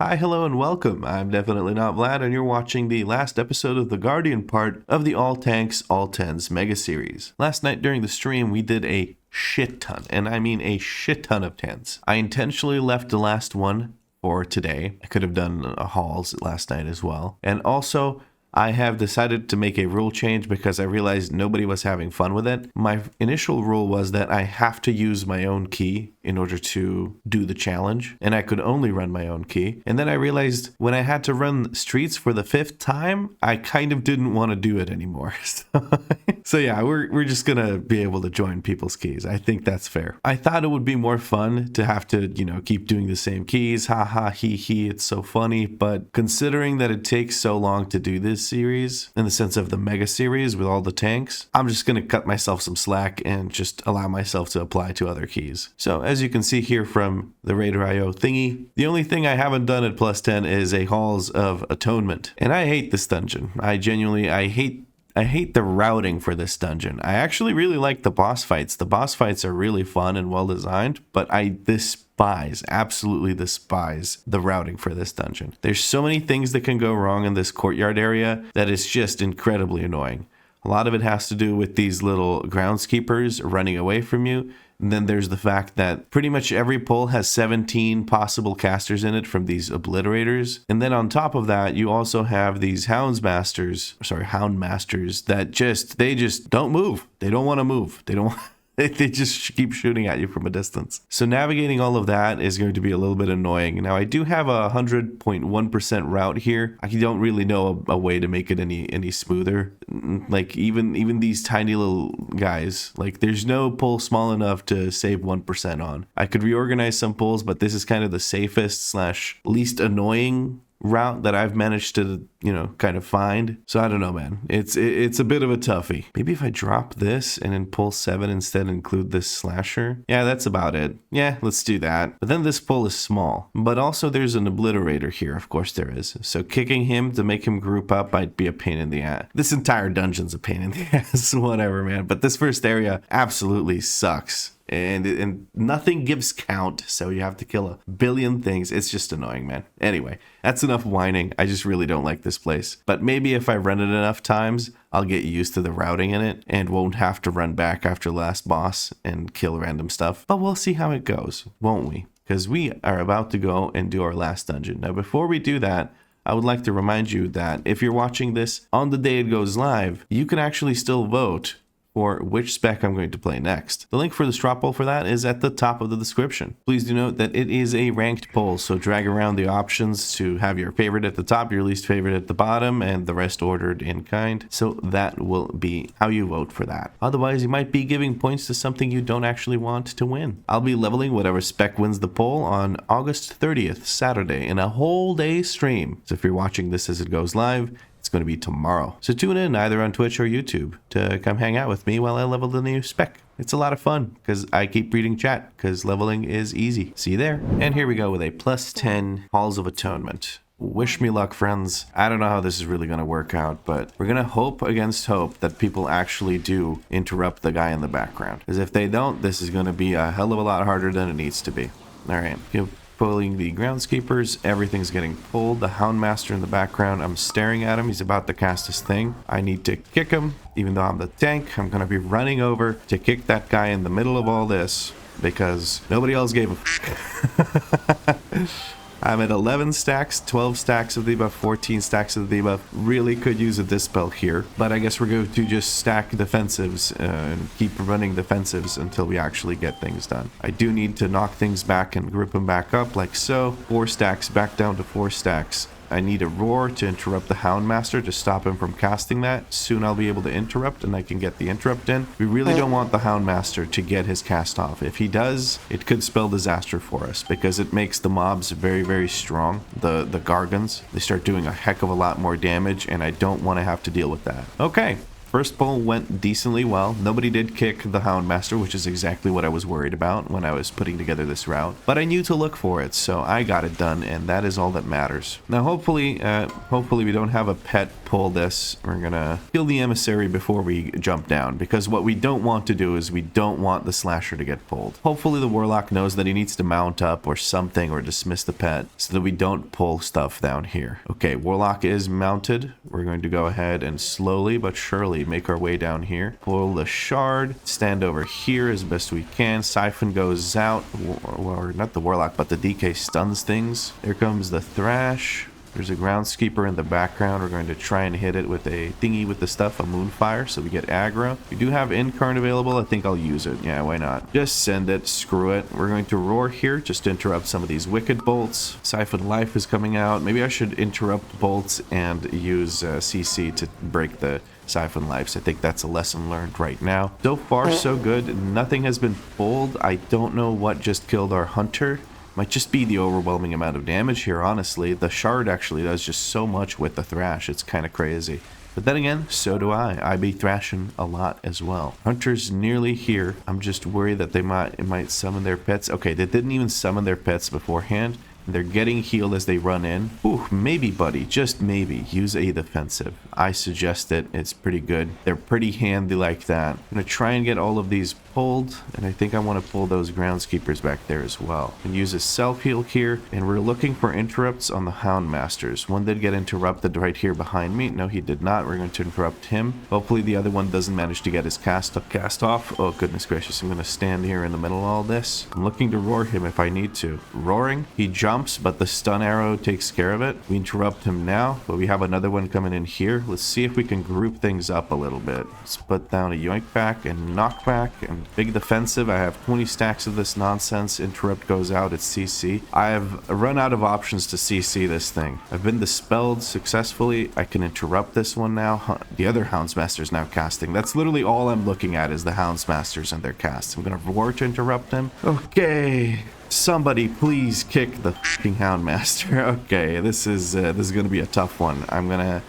Hi, hello, and welcome. I'm definitely not Vlad, and you're watching the last episode of the Guardian part of the All Tanks, All Tens mega series. Last night during the stream, we did a shit ton, and I mean a shit ton of tens. I intentionally left the last one for today. I could have done hauls last night as well. And also, I have decided to make a rule change because I realized nobody was having fun with it. My initial rule was that I have to use my own key in order to do the challenge, and I could only run my own key. And then I realized when I had to run streets for the 5th time, I kind of didn't want to do it anymore. So yeah, we're just gonna be able to join people's keys. I think that's fair. I thought it would be more fun to have to, keep doing the same keys. Ha ha, he, it's so funny. But considering that it takes so long to do this series, in the sense of the mega series with all the tanks, I'm just gonna cut myself some slack and just allow myself to apply to other keys. So as you can see here from the Raider.io thingy, the only thing I haven't done at plus 10 is a Halls of Atonement. And I hate this dungeon. I hate the routing for this dungeon. I actually really like the boss fights. The boss fights are really fun and well designed, but I absolutely despise the routing for this dungeon. There's so many things that can go wrong in this courtyard area that is just incredibly annoying. A lot of it has to do with these little groundskeepers running away from you. And then there's the fact that pretty much every pull has 17 possible casters in it from these obliterators. And then on top of that, you also have these hound masters that they just don't move. They don't want to move. They just keep shooting at you from a distance. So navigating all of that is going to be a little bit annoying. Now, I do have a 100.1% route here. I don't really know a way to make it any smoother. Like, even these tiny little guys, like, there's no pull small enough to save 1% on. I could reorganize some pulls, but this is kind of the safest / least annoying route that I've managed to, kind of find. So I don't know, man. It's a bit of a toughie. Maybe if I drop this and in pull 7 instead include this slasher. Yeah, that's about it. Yeah, let's do that. But then this pull is small. But also there's an obliterator here. Of course there is. So kicking him to make him group up might be a pain in the ass. This entire dungeon's a pain in the ass. Whatever, man. But this first area absolutely sucks. And nothing gives count, so you have to kill a billion things. It's just annoying, man. Anyway, that's enough whining. I just really don't like this place. But maybe if I run it enough times, I'll get used to the routing in it and won't have to run back after last boss and kill random stuff. But we'll see how it goes, won't we? Because we are about to go and do our last dungeon. Now, before we do that, I would like to remind you that if you're watching this on the day it goes live, you can actually still vote for which spec I'm going to play next. The link for the straw poll for that is at the top of the description. Please do note that it is a ranked poll, so drag around the options to have your favorite at the top, your least favorite at the bottom, and the rest ordered in kind. So that will be how you vote for that. Otherwise, you might be giving points to something you don't actually want to win. I'll be leveling whatever spec wins the poll on August 30th, Saturday, in a whole day stream. So if you're watching this as it goes live, it's going to be tomorrow. So tune in either on Twitch or YouTube to come hang out with me while I level the new spec. It's a lot of fun because I keep reading chat because leveling is easy. See you there. And here we go with a plus 10 Halls of Atonement. Wish me luck, friends. I don't know how this is really going to work out, but we're going to hope against hope that people actually do interrupt the guy in the background. Because if they don't, this is going to be a hell of a lot harder than it needs to be. All right. Pulling the groundskeepers, everything's getting pulled. The Houndmaster in the background, I'm staring at him. He's about to cast his thing. I need to kick him. Even though I'm the tank, I'm gonna be running over to kick that guy in the middle of all this because nobody else gave him. I'm at 11 stacks, 12 stacks of debuff, 14 stacks of the debuff. Really could use a dispel here, but I guess we're going to just stack defensives and keep running defensives until we actually get things done. I do need to knock things back and group them back up like so. 4 stacks back down to 4 stacks. I need a roar to interrupt the Houndmaster to stop him from casting that. Soon I'll be able to interrupt and I can get the interrupt in. We really don't want the Houndmaster to get his cast off. If he does, it could spell disaster for us because it makes the mobs very, very strong. The Gargons, they start doing a heck of a lot more damage and I don't want to have to deal with that. Okay. First pull went decently well. Nobody did kick the Houndmaster, which is exactly what I was worried about when I was putting together this route. But I knew to look for it, so I got it done, and that is all that matters. Now, hopefully we don't have a pet pull this. We're gonna kill the emissary before we jump down, because what we don't want to do is we don't want the slasher to get pulled. Hopefully the warlock knows that he needs to mount up or something, or dismiss the pet, so that we don't pull stuff down here. Okay, warlock is mounted. We're going to go ahead and slowly but surely make our way down here. Pull the shard, stand over here as best we can. Siphon goes out, or not the warlock, but the DK stuns things. There comes the thrash. There's a groundskeeper in the background. We're going to try and hit it with a thingy with the stuff, a moonfire, so we get aggro. We do have incarn available. I think I'll use it. Yeah, why not? Just send it. Screw it. We're going to roar here just to interrupt some of these wicked bolts. Siphon life is coming out. Maybe I should interrupt bolts and use CC to break the Siphon lives. I think that's a lesson learned right now. So far, so good. Nothing has been pulled. I don't know what just killed our hunter. Might just be the overwhelming amount of damage here, honestly. The shard actually does just so much with the thrash. It's kind of crazy. But then again, so do I. I be thrashing a lot as well. Hunter's nearly here. I'm just worried that they might summon their pets. Okay, they didn't even summon their pets beforehand. They're getting healed as they run in. Ooh, maybe, buddy, just maybe, use a defensive. I suggest it. It's pretty good. They're pretty handy like that. I'm going to try and get all of these pulled, and I think I want to pull those groundskeepers back there as well. And use a self-heal here, and we're looking for interrupts on the Houndmasters. One did get interrupted right here behind me. No, he did not. We're going to interrupt him. Hopefully the other one doesn't manage to get his cast off. Oh, goodness gracious. I'm going to stand here in the middle of all this. I'm looking to roar him if I need to. Roaring. He jumps, but the stun arrow takes care of it. We interrupt him now, but we have another one coming in here. Let's see if we can group things up a little bit. Let's put down a yoink back and knockback and big defensive. I have 20 stacks of this nonsense. Interrupt goes out. It's CC. I have run out of options to CC this thing. I've been dispelled successfully. I can interrupt this one now. The other Houndsmaster's now casting. That's literally all I'm looking at is the Houndsmasters and their casts. I'm gonna roar to interrupt him. Okay. Somebody please kick the fucking Houndmaster. Okay, this is gonna be a tough one.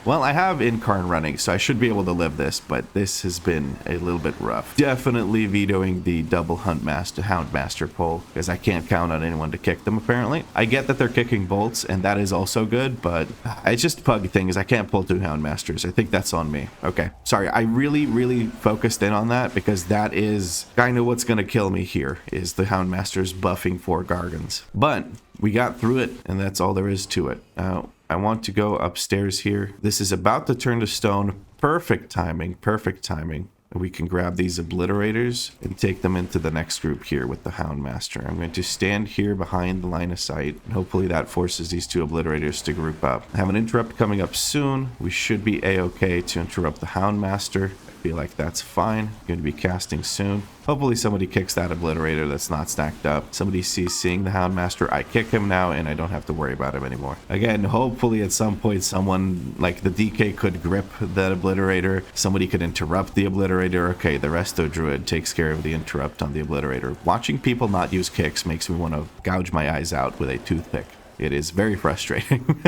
Well, I have Incarn running, so I should be able to live this, but this has been a little bit rough. Definitely vetoing the double Houndmaster pull, because I can't count on anyone to kick them, apparently. I get that they're kicking bolts, and that is also good, but it's just PUG things. I can't pull 2 Houndmasters. I think that's on me. Okay, sorry, I really focused in on that, because that is kind of what's gonna kill me here, is the Houndmasters buffing 4 Gargans. But we got through it, and that's all there is to it. Now, I want to go upstairs here. This is about to turn to stone. Perfect timing, perfect timing. We can grab these obliterators and take them into the next group here with the Houndmaster. I'm going to stand here behind the line of sight, and hopefully that forces these 2 obliterators to group up. I have an interrupt coming up soon. We should be a-okay to interrupt the Houndmaster. I feel like that's fine. Going to be casting soon. Hopefully somebody kicks that obliterator that's not stacked up. Somebody seeing the Houndmaster. I kick him now, and I don't have to worry about him anymore. Again, hopefully at some point someone like the DK could grip that obliterator. Somebody could interrupt the obliterator. Okay, the resto druid takes care of the interrupt on the obliterator. Watching people not use kicks makes me want to gouge my eyes out with a toothpick. It is very frustrating.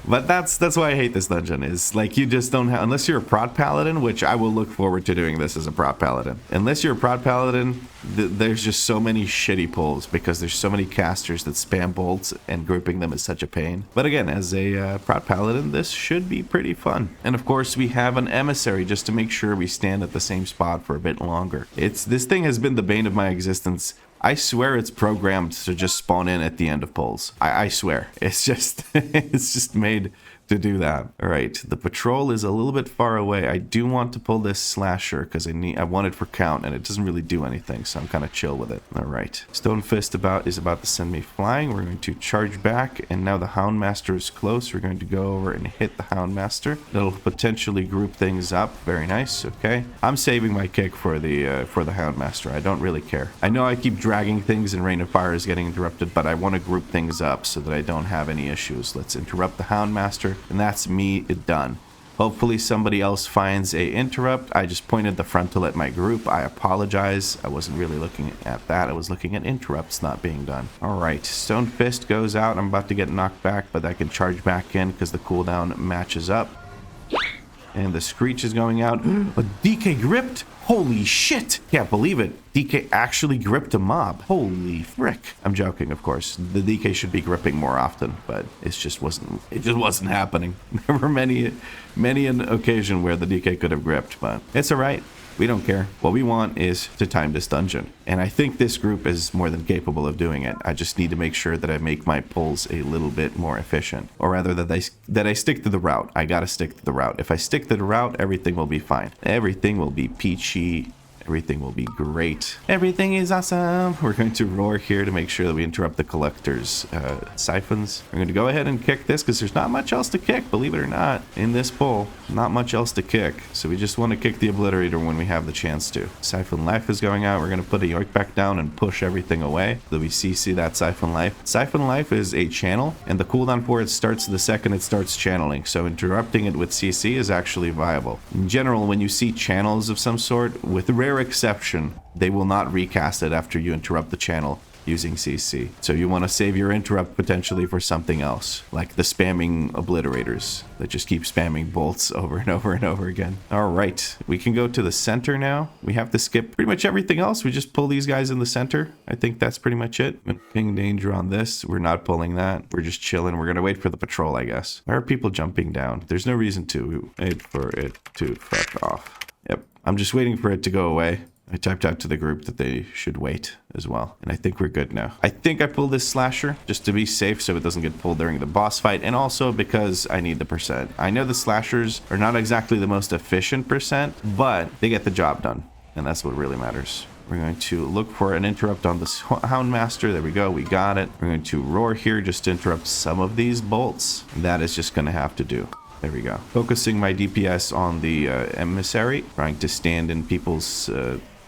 But that's why I hate this dungeon, is like you just don't have, unless you're a prot paladin, which I will look forward to doing this as a prot paladin. Unless you're a prot paladin, there's just so many shitty pulls because there's so many casters that spam bolts, and grouping them is such a pain. But again, as a prot paladin, this should be pretty fun. And of course, we have an emissary just to make sure we stand at the same spot for a bit longer. This thing has been the bane of my existence. I swear it's programmed to just spawn in at the end of pulls. I swear. It's just it's just made to do that. All right, the patrol is a little bit far away. I do want to pull this slasher because I want it for count, and it doesn't really do anything, so I'm kind of chill with it. All right, Stone Fist is about to send me flying. We're going to charge back, and now the Houndmaster is close. We're going to go over and hit the Houndmaster. That'll potentially group things up. Very nice. Okay, I'm saving my kick for the Houndmaster. I don't really care. I know I keep dragging things and Rain of Fire is getting interrupted, but I want to group things up so that I don't have any issues. Let's interrupt the Houndmaster. And that's me done. Hopefully somebody else finds a interrupt. I just pointed the frontal at my group. I apologize. I wasn't really looking at that. I was looking at interrupts not being done. All right, Stone Fist goes out. I'm about to get knocked back, but I can charge back in because the cooldown matches up. And the Screech is going out. But DK gripped. Holy shit. Can't believe it. DK actually gripped a mob. Holy frick. I'm joking, of course. The DK should be gripping more often, but it just wasn't happening. There were many an occasion where the DK could have gripped, but it's all right. We don't care. What we want is to time this dungeon. And I think this group is more than capable of doing it. I just need to make sure that I make my pulls a little bit more efficient. Or rather that I stick to the route. I gotta stick to the route. If I stick to the route, everything will be fine. Everything will be peachy. Everything will be great. Everything is awesome. We're going to roar here to make sure that we interrupt the collector's siphons. We're going to go ahead and kick this because there's not much else to kick, believe it or not, in this pull. Not much else to kick. So we just want to kick the Obliterator when we have the chance to. Siphon Life is going out. We're going to put a Yoik back down and push everything away. So we CC that Siphon Life. Siphon Life is a channel, and the cooldown for it starts the second it starts channeling. So interrupting it with CC is actually viable. In general, when you see channels of some sort, with rare exception, they will not recast it after you interrupt the channel using CC. So you want to save your interrupt potentially for something else, like the spamming Obliterators that just keep spamming bolts over and over and over again. All right, we can go to the center now. We have to skip pretty much everything else. We just pull these guys in the center. I think that's pretty much it. I'm gonna ping danger on this. We're not pulling that. We're just chilling. We're gonna wait for the patrol, I guess. Why are people jumping down? There's no reason to. Wait for it to fuck off. Yep, I'm just waiting for it to go away. I typed out to the group that they should wait as well. And I think we're good now. I think I pulled this slasher just to be safe so it doesn't get pulled during the boss fight. And also because I need the percent. I know the slashers are not exactly the most efficient percent, but they get the job done. And that's what really matters. We're going to look for an interrupt on the Houndmaster. There we go. We got it. We're going to roar here just to interrupt some of these bolts. That is just going to have to do. There we go. Focusing my DPS on the Emissary. Trying to stand in people's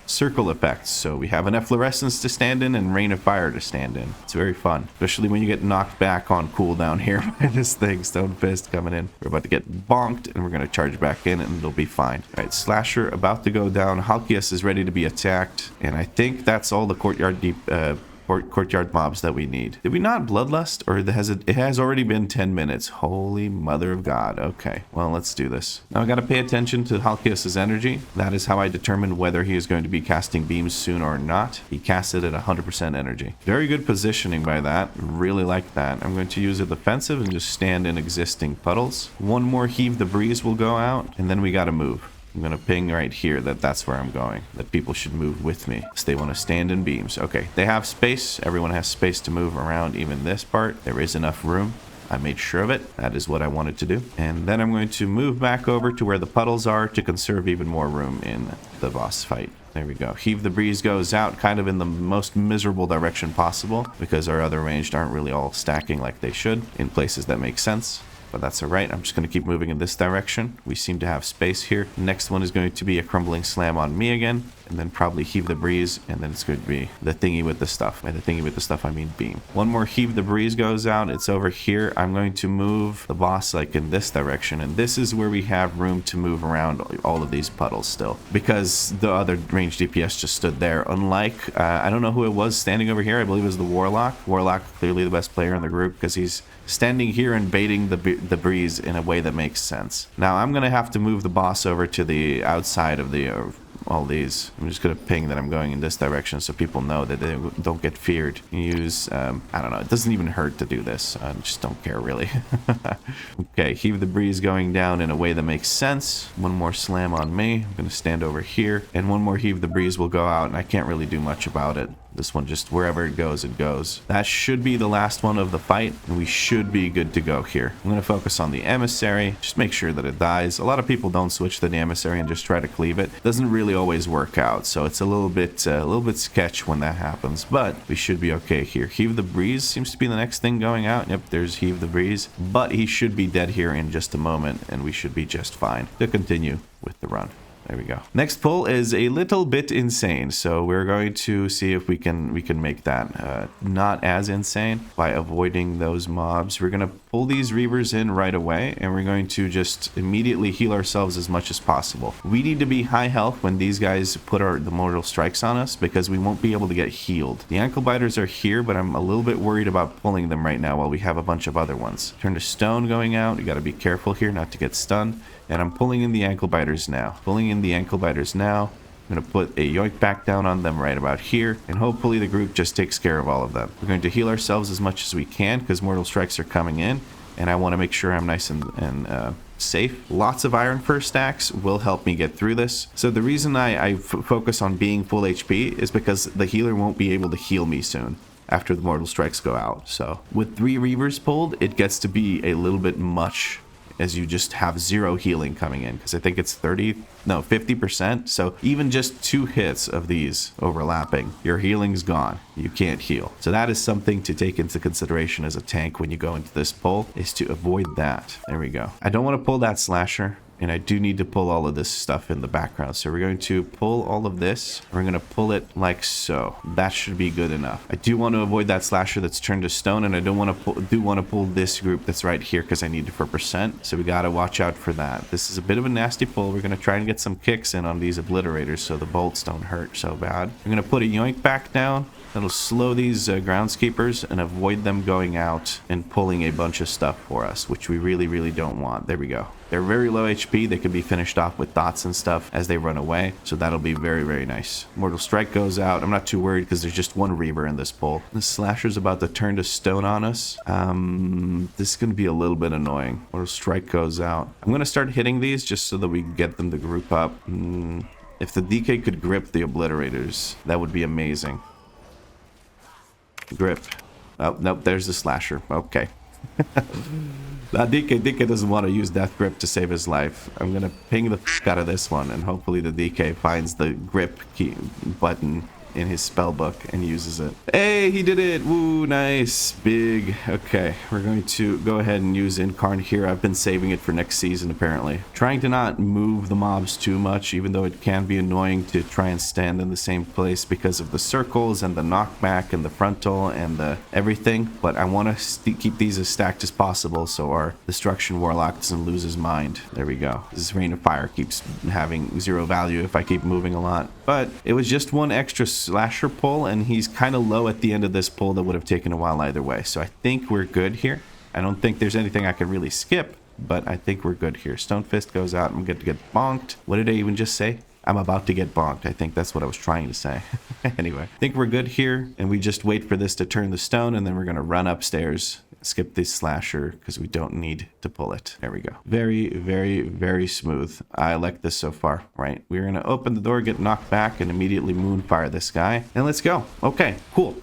circle effects. So we have an Efflorescence to stand in and Rain of Fire to stand in. It's very fun, especially when you get knocked back on cooldown here by this thing. Stone Fist coming in. We're about to get bonked and we're going to charge back in and it'll be fine. All right, Slasher about to go down. Halkias is ready to be attacked. And I think that's all the Courtyard mobs that we need. Did we not Bloodlust, or it has already been 10 minutes? Holy mother of God. Okay, well, let's do this. Now I got to pay attention to Halkias' energy. That is how I determine whether he is going to be casting beams soon or not. He casted at 100% energy. Very good positioning by that. Really like that. I'm going to use a defensive and just stand in existing puddles. One more Heave the Breeze will go out, and then we got to move. I'm going to ping right here that's where I'm going. That people should move with me. So they want to stand in beams. Okay, they have space. Everyone has space to move around, even this part. There is enough room. I made sure of it. That is what I wanted to do. And then I'm going to move back over to where the puddles are to conserve even more room in the boss fight. There we go. Heave the Breeze goes out kind of in the most miserable direction possible because our other ranged aren't really all stacking like they should in places that make sense. But that's all right. I'm just going to keep moving in this direction. We seem to have space here. Next one is going to be a Crumbling Slam on me again. And then probably Heave the Breeze. And then it's going to be the thingy with the stuff. By the thingy with the stuff, I mean beam. One more Heave the Breeze goes out. It's over here. I'm going to move the boss like in this direction. And this is where we have room to move around all of these puddles still. Because the other ranged DPS just stood there. Unlike, I don't know who it was standing over here. I believe it was the Warlock. Warlock, clearly the best player in the group because he's standing here and baiting the breeze in a way that makes sense. Now I'm going to have to move the boss over to the outside of the all these. I'm just going to ping that I'm going in this direction so people know that they don't get feared. Use, I don't know, it doesn't even hurt to do this. I just don't care really. Okay, Heave the Breeze going down in a way that makes sense. One more slam on me. I'm going to stand over here. And one more Heave the Breeze will go out and I can't really do much about it. This one, just wherever it goes, it goes. That should be the last one of the fight, and we should be good to go here. I'm going to focus on the Emissary, just make sure that it dies. A lot of people don't switch to the Emissary and just try to cleave it. Doesn't really always work out, so it's a little bit sketch when that happens, but we should be okay here. Heave the Breeze seems to be the next thing going out. Yep, there's Heave the Breeze, but he should be dead here in just a moment, and we should be just fine to continue with the run. There we go. Next pull is a little bit insane, so we're going to see if we can make that not as insane by avoiding those mobs. We're gonna pull these Reavers in right away, and we're going to just immediately heal ourselves as much as possible. We need to be high health when these guys put the mortal strikes on us, because we won't be able to get healed. The ankle biters are here, but I'm a little bit worried about pulling them right now while we have a bunch of other ones. Turn to stone going out. You got to be careful here not to get stunned. And I'm pulling in the ankle biters now. Pulling in the ankle biters now. I'm going to put a yoink back down on them right about here, and hopefully the group just takes care of all of them. We're going to heal ourselves as much as we can because mortal strikes are coming in, and I want to make sure I'm nice and safe. Lots of iron first stacks will help me get through this. So the reason I focus on being full HP is because the healer won't be able to heal me soon after the mortal strikes go out. So with 3 Reavers pulled, it gets to be a little bit much, as you just have 0 healing coming in, because I think it's 50%. So even just 2 hits of these overlapping, your healing's gone. You can't heal. So that is something to take into consideration as a tank when you go into this pull, is to avoid that. There we go. I don't want to pull that slasher, and I do need to pull all of this stuff in the background. So we're going to pull all of this. We're going to pull it like so. That should be good enough. I do want to avoid that slasher that's turned to stone, and I don't want to pull this group that's right here because I need it for percent. So we got to watch out for that. This is a bit of a nasty pull. We're going to try and get some kicks in on these obliterators so the bolts don't hurt so bad. I'm going to put a yoink back down. That'll slow these groundskeepers and avoid them going out and pulling a bunch of stuff for us, which we really, really don't want. There we go. They're very low HP. They can be finished off with dots and stuff as they run away. So that'll be very, very nice. Mortal Strike goes out. I'm not too worried because there's just 1 Reaver in this pull. The Slasher's about to turn to stone on us. This is going to be a little bit annoying. Mortal Strike goes out. I'm going to start hitting these just so that we can get them to group up. If the DK could grip the obliterators, that would be amazing. Grip. Oh, nope, there's the slasher. Okay. DK doesn't want to use Death Grip to save his life. I'm going to ping the f*** out of this one, and hopefully the DK finds the grip key button in his spell book and uses it. Hey, he did it. Woo, nice. Big. Okay, we're going to go ahead and use Incarn here. I've been saving it for next season, apparently. Trying to not move the mobs too much, even though it can be annoying to try and stand in the same place because of the circles and the knockback and the frontal and the everything. But I want to keep these as stacked as possible so our Destruction Warlock doesn't lose his mind. There we go. This Rain of Fire keeps having 0 value if I keep moving a lot. But it was just 1 extra slasher pull, and he's kind of low at the end of this pull that would have taken a while either way. So I think we're good here. I don't think there's anything I can really skip, but I think we're good here. Stone Fist goes out. I'm good to get bonked. What did I even just say? I'm about to get bonked. I think that's what I was trying to say. Anyway, I think we're good here, and we just wait for this to turn the stone, and then we're going to run upstairs, skip this slasher because we don't need to pull it. There we go. Very, very, very smooth. I like this so far, right? We're going to open the door, get knocked back, and immediately moonfire this guy. And let's go. Okay, cool.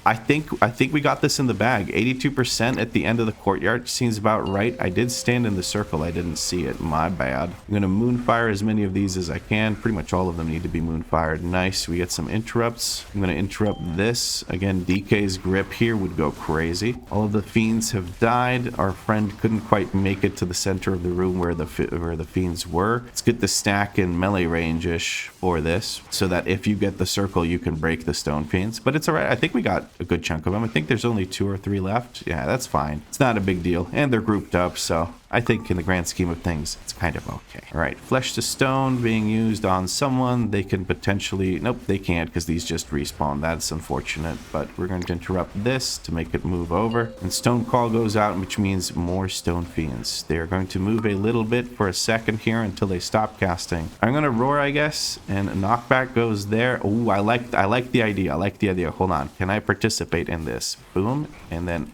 I think we got this in the bag. 82% at the end of the courtyard seems about right. I did stand in the circle. I didn't see it. My bad. I'm going to moonfire as many of these as I can. Pretty much all of them need to be moonfired. Nice. We get some interrupts. I'm going to interrupt this. Again, DK's grip here would go crazy. All of the fiends have died. Our friend couldn't quite make it to the center of the room where the fiends were. Let's get the stack in melee range-ish for this so that if you get the circle, you can break the stone fiends. But it's all right. I think we got a good chunk of them. I think there's only 2 or 3 left. Yeah, that's fine. It's not a big deal. And they're grouped up, so I think in the grand scheme of things, it's kind of okay. All right, Flesh to Stone being used on someone. They can potentially... Nope, they can't because these just respawn. That's unfortunate, but we're going to interrupt this to make it move over. And Stone Call goes out, which means more Stone Fiends. They're going to move a little bit for a second here until they stop casting. I'm going to roar, I guess, and knockback goes there. Ooh, I like the idea. I like the idea. Hold on. Can I participate in this? Boom, and then...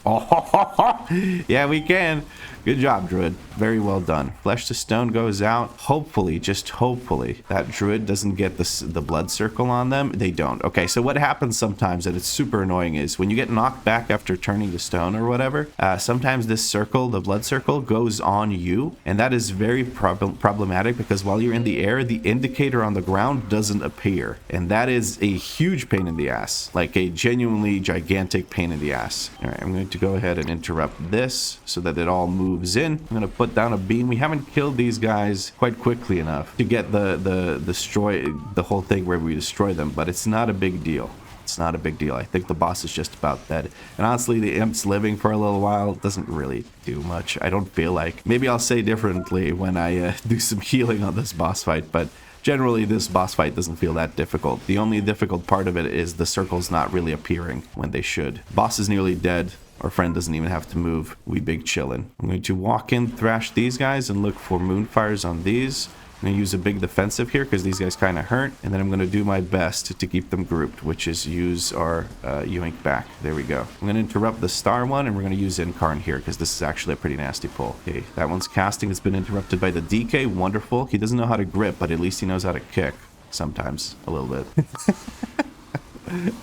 Oh, yeah, we can. Good job, Druid. Very well done. Flesh to Stone goes out. Hopefully, just hopefully, that Druid doesn't get the blood circle on them. They don't. Okay, so what happens sometimes, and it's super annoying, is when you get knocked back after turning to stone or whatever, sometimes this circle, the blood circle, goes on you, and that is very problematic because while you're in the air, the indicator on the ground doesn't appear, and that is a huge pain in the ass, like a genuinely gigantic pain in the ass. All right, I'm going to go ahead and interrupt interrupt this so that it all moves in. I'm going to put down a beam. We haven't killed these guys quite quickly enough to get the whole thing where we destroy them, but it's not a big deal. It's not a big deal. I think the boss is just about dead. And honestly, the imp's living for a little while doesn't really do much. I don't feel like. Maybe I'll say differently when I do some healing on this boss fight, but generally this boss fight doesn't feel that difficult. The only difficult part of it is the circles not really appearing when they should. Boss is nearly dead. Our friend doesn't even have to move. We big chillin'. I'm going to walk in, thrash these guys, and look for moonfires on these. I'm going to use a big defensive here because these guys kind of hurt. And then I'm going to do my best to keep them grouped, which is use our Yoink back. There we go. I'm going to interrupt the star one, and we're going to use Incarn here because this is actually a pretty nasty pull. Okay, that one's casting. It's been interrupted by the DK. Wonderful. He doesn't know how to grip, but at least he knows how to kick. Sometimes. A little bit.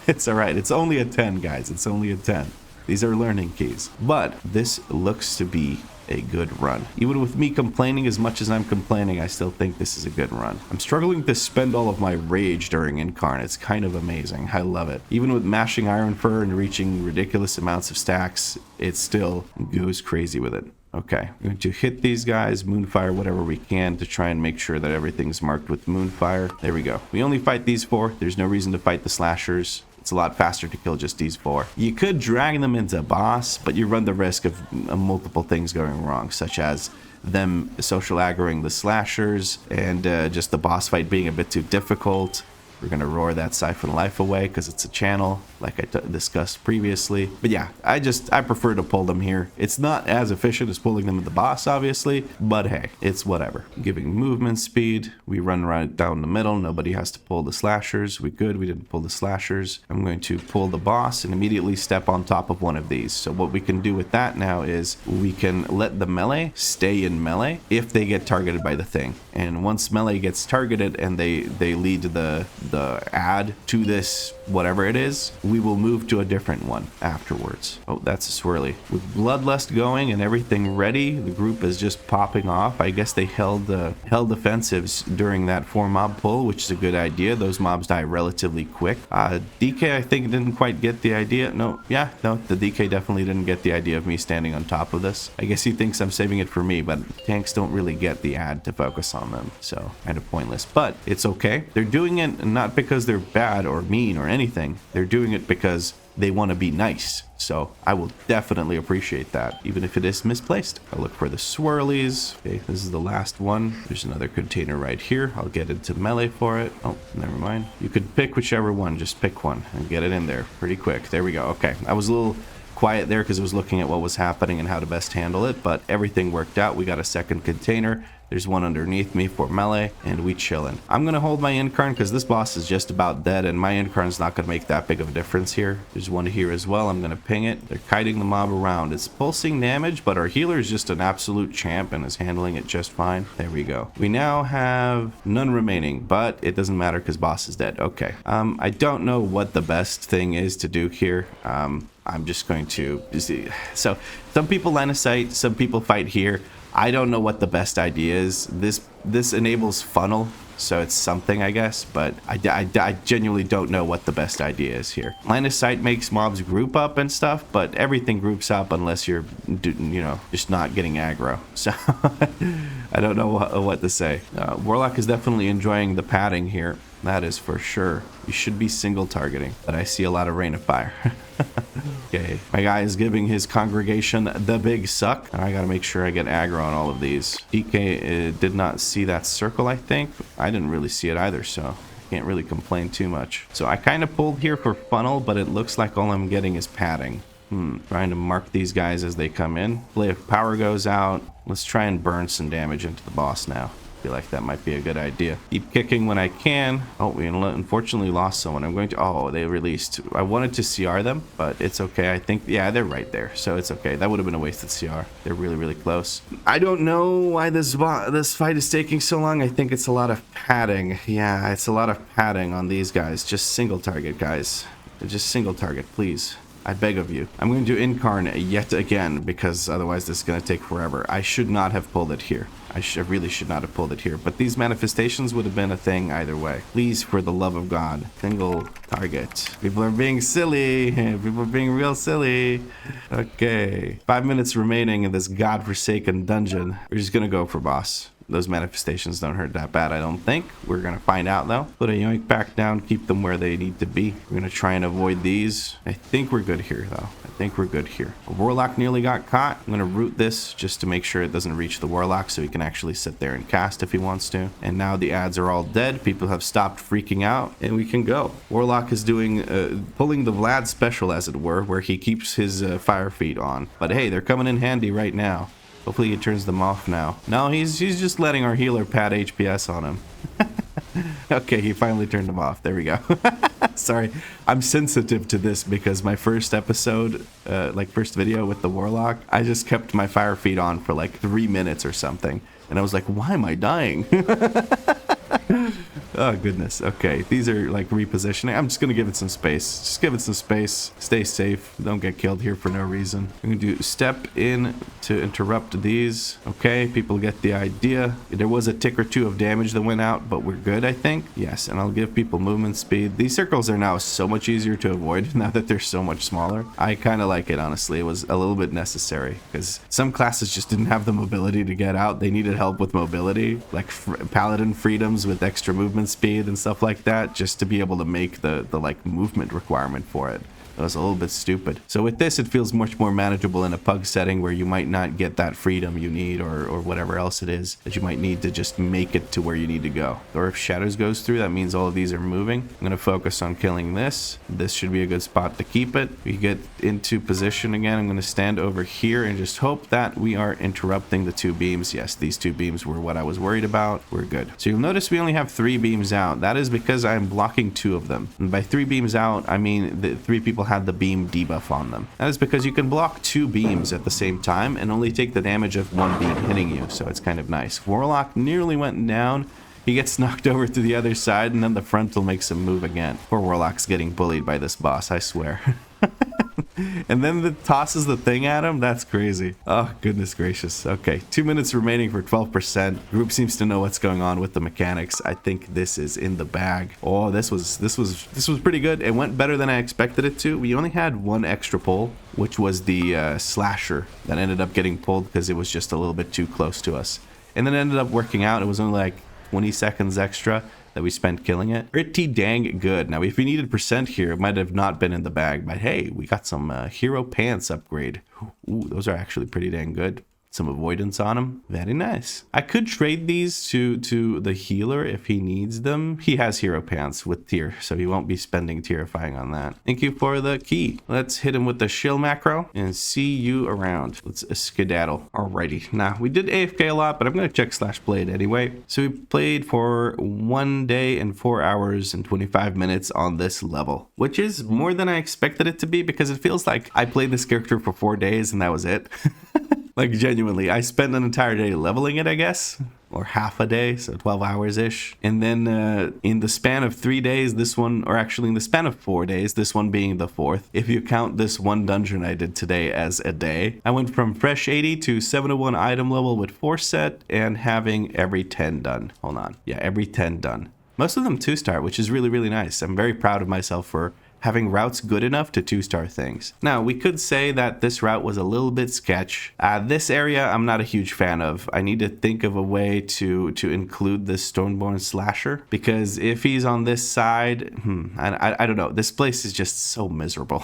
It's all right. It's only a 10, guys. It's only a 10. These are learning keys. But this looks to be a good run. Even with me complaining as much as I'm complaining, I still think this is a good run. I'm struggling to spend all of my rage during Incarn. It's kind of amazing. I love it. Even with mashing Iron Fur and reaching ridiculous amounts of stacks, it still goes crazy with it. Okay, we're going to hit these guys, Moonfire whatever we can to try and make sure that everything's marked with Moonfire. There we go. We only fight these 4. There's no reason to fight the slashers. It's a lot faster to kill just these 4. You could drag them into boss, but you run the risk of multiple things going wrong, such as them social aggroing the slashers and just the boss fight being a bit too difficult. We're going to roar that Siphon Life away because it's a channel, like I discussed previously. But yeah, I prefer to pull them here. It's not as efficient as pulling them at the boss, obviously, but hey, it's whatever. Giving movement speed. We run right down the middle. Nobody has to pull the slashers. We good. We didn't pull the slashers. I'm going to pull the boss and immediately step on top of one of these. So what we can do with that now is we can let the melee stay in melee if they get targeted by the thing. And once melee gets targeted and they lead to the add to this whatever it is, we will move to a different one afterwards. Oh, that's a swirly. With Bloodlust going and everything ready, the group is just popping off. I guess they held offensives during that 4 mob pull, which is a good idea. Those mobs die relatively quick. DK I think didn't quite get the idea. No, the DK definitely didn't get the idea of me standing on top of this. I guess he thinks I'm saving it for me, but tanks don't really get the add to focus on them, so kind of pointless. But it's okay. They're doing it not because they're bad or mean or anything. They're doing it because they want to be nice. So I will definitely appreciate that, even if it is misplaced. I'll look for the swirlies. Okay, this is the last one. There's another container right here. I'll get into melee for it. Oh, never mind. You could pick whichever one. Just pick one and get it in there pretty quick. There we go. Okay, I was a little quiet there because I was looking at what was happening and how to best handle it, but everything worked out. We got a second container. There's one underneath me for melee, and we chillin'. I'm gonna hold my Incarn because this boss is just about dead, and my Incarn's not gonna make that big of a difference here. There's one here as well. I'm gonna ping it. They're kiting the mob around. It's pulsing damage, but our healer is just an absolute champ and is handling it just fine. There we go. We now have none remaining, but it doesn't matter because boss is dead. Okay. I don't know what the best thing is to do here. I'm just going to see. So some people line of sight, some people fight here. I don't know what the best idea is. This enables funnel, so it's something, I guess, but I genuinely don't know what the best idea is here. Line of sight makes mobs group up and stuff, but everything groups up unless you're, just not getting aggro. So I don't know what to say. Warlock is definitely enjoying the padding here. That is for sure. You should be single targeting, but I see a lot of rain of fire. Okay, my guy is giving his congregation the big suck, and I gotta make sure I get aggro on all of these. DK did not see that circle, I think. I didn't really see it either, so can't really complain too much. So I kind of pulled here for funnel, but it looks like all I'm getting is padding. Trying to mark these guys as they come in. If power goes out, let's try and burn some damage into the boss now. Feel like that might be a good idea. Keep kicking when I can. Oh, we unfortunately lost someone. I'm going to... Oh, they released. I wanted to CR them, but it's okay. I think... Yeah, they're right there, so it's okay. That would have been a wasted CR. They're really, really close. I don't know why this fight is taking so long. I think it's a lot of padding. Yeah, it's a lot of padding on these guys. Just single target, guys. Just single target, please. I beg of you. I'm going to incarnate yet again because otherwise this is going to take forever. I should not have pulled it here. I really should not have pulled it here. But these manifestations would have been a thing either way. Please, for the love of God, single target. People are being silly. People are being real silly. Okay. 5 minutes remaining in this godforsaken dungeon. We're just going to go for boss. Those manifestations don't hurt that bad, I don't think. We're going to find out, though. Put a yoink back down, keep them where they need to be. We're going to try and avoid these. I think we're good here, though. I think we're good here. A Warlock nearly got caught. I'm going to root this just to make sure it doesn't reach the Warlock so he can actually sit there and cast if he wants to. And now the ads are all dead. People have stopped freaking out, and we can go. Warlock is doing, pulling the Vlad special, as it were, where he keeps his fire feet on. But hey, they're coming in handy right now. Hopefully he turns them off now. No, he's just letting our healer pad HPS on him. Okay, he finally turned them off. There we go. Sorry, I'm sensitive to this because my first episode, first video with the Warlock, I just kept my fire feet on for like 3 minutes or something. And I was like, why am I dying? Oh, goodness. Okay, these are like repositioning. I'm just going to give it some space. Just give it some space. Stay safe. Don't get killed here for no reason. I'm going to do step in to interrupt these. Okay, people get the idea. There was a tick or two of damage that went out, but we're good, I think. Yes, and I'll give people movement speed. These circles are now so much easier to avoid now that they're so much smaller. I kind of like it, honestly. It was a little bit necessary because some classes just didn't have the mobility to get out. They needed help with mobility, like Paladin Freedoms with extra movement speed and stuff like that, just to be able to make the like movement requirement for it. That was a little bit stupid. So with this, it feels much more manageable in a PUG setting where you might not get that freedom you need or whatever else it is that you might need to just make it to where you need to go. Or if Shadows goes through, that means all of these are moving. I'm going to focus on killing this. This should be a good spot to keep it. We get into position again. I'm going to stand over here and just hope that we are interrupting the 2 beams. Yes, these 2 beams were what I was worried about. We're good. So you'll notice we only have 3 beams out. That is because I'm blocking 2 of them. And by 3 beams out, I mean the 3 people had the beam debuff on them. That is because you can block 2 beams at the same time and only take the damage of 1 beam hitting you, so it's kind of nice. Warlock nearly went down. He gets knocked over to the other side, and then the frontal makes him move again. Poor Warlock's getting bullied by this boss, I swear. And then the tosses the thing at him. That's crazy. Oh, goodness gracious. Okay, 2 minutes remaining for 12%. Group seems to know what's going on with the mechanics. I think this is in the bag. Oh, this was pretty good. It went better than I expected it to. We only had 1 extra pull, which was the slasher that ended up getting pulled because it was just a little bit too close to us. And then it ended up working out. It was only like 20 seconds extra that we spent killing it. Pretty dang good. Now, if we needed percent here, it might have not been in the bag, but hey, we got some hero pants upgrade. Ooh, those are actually pretty dang good. Some avoidance on him. Very nice. I could trade these to the healer if he needs them. He has hero pants with tier, so he won't be spending tierifying on that. Thank you for the key. Let's hit him with the shill macro and see you around. Let's skedaddle. Alrighty. Now, we did AFK a lot, but I'm going to check /played anyway. So we played for 1 day and 4 hours and 25 minutes on this level, which is more than I expected it to be because it feels like I played this character for 4 days and that was it. Like, genuinely, I spent an entire day leveling it, I guess, or half a day, so 12 hours-ish. And then in the span of 3 days, this one, or actually in the span of 4 days, this one being the 4th, if you count this one dungeon I did today as a day, I went from fresh 80 to 701 item level with 4 set and having every 10 done. Hold on. Yeah, every 10 done. Most of them 2-star, which is really, really nice. I'm very proud of myself for having routes good enough to 2-star things. Now, we could say that this route was a little bit sketch. This area, I'm not a huge fan of. I need to think of a way to include this Stoneborn Slasher, because if he's on this side, I don't know. This place is just so miserable.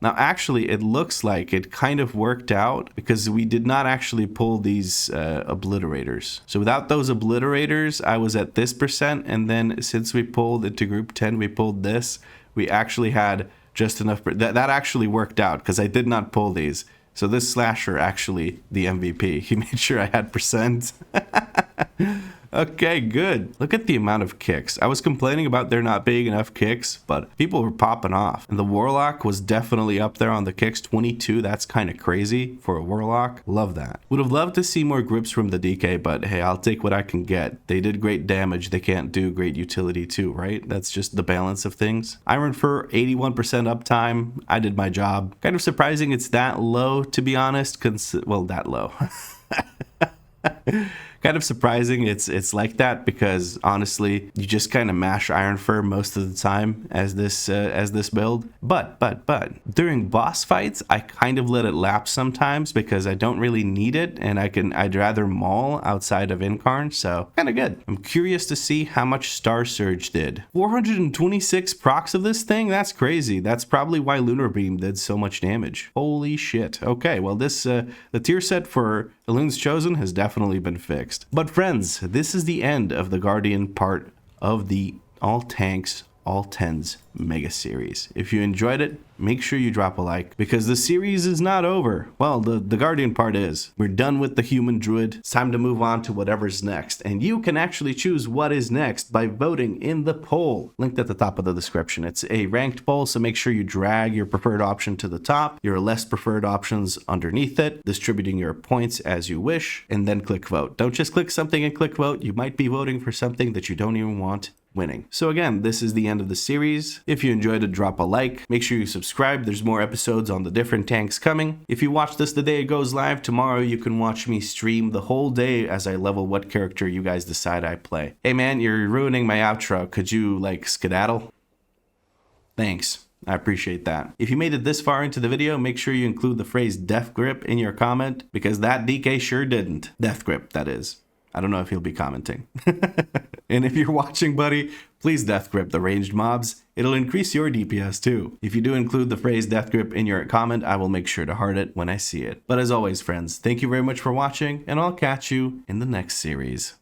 Now, actually, it looks like it kind of worked out because we did not actually pull these obliterators. So without those obliterators, I was at this percent, and then since we pulled into group 10, we pulled this. We actually had just enough. That actually worked out because I did not pull these. So this slasher actually the MVP. He made sure I had percent. Okay, good. Look at the amount of kicks. I was complaining about there not being enough kicks, but people were popping off. And the Warlock was definitely up there on the kicks. 22, that's kind of crazy for a Warlock. Love that. Would have loved to see more grips from the DK, but hey, I'll take what I can get. They did great damage. They can't do great utility too, right? That's just the balance of things. Iron Fur, 81% uptime. I did my job. Kind of surprising it's that low, to be honest. Well, that low. Kind of surprising it's like that, because honestly you just kind of mash Iron Fur most of the time as this build, but during boss fights I kind of let it lapse sometimes because I don't really need it, and I'd rather maul outside of Incarn, so kind of good. I'm curious to see how much Star Surge did. 426 procs of this thing, that's crazy. That's probably why Lunar Beam did so much damage. Holy shit. Okay, well this the tier set for Elun's Chosen has definitely been fixed. But friends, this is the end of the Guardian part of the All Tanks, All Tens Mega Series. If you enjoyed it, make sure you drop a like, because the series is not over. Well, the Guardian part is. We're done with the human druid. It's time to move on to whatever's next. And you can actually choose what is next by voting in the poll, linked at the top of the description. It's a ranked poll, so make sure you drag your preferred option to the top, your less preferred options underneath it, distributing your points as you wish, and then click vote. Don't just click something and click vote. You might be voting for something that you don't even want winning. So again, this is the end of the series. If you enjoyed it, drop a like. Make sure you subscribe. There's more episodes on the different tanks coming. If you watch this the day it goes live, tomorrow you can watch me stream the whole day as I level what character you guys decide I play. Hey man, you're ruining my outro. Could you like skedaddle? Thanks. I appreciate that. If you made it this far into the video, make sure you include the phrase Death Grip in your comment, because that DK sure didn't. Death Grip, that is. I don't know if he'll be commenting. And if you're watching, buddy, please Death Grip the ranged mobs. It'll increase your DPS too. If you do include the phrase Death Grip in your comment, I will make sure to heart it when I see it. But as always, friends, thank you very much for watching, and I'll catch you in the next series.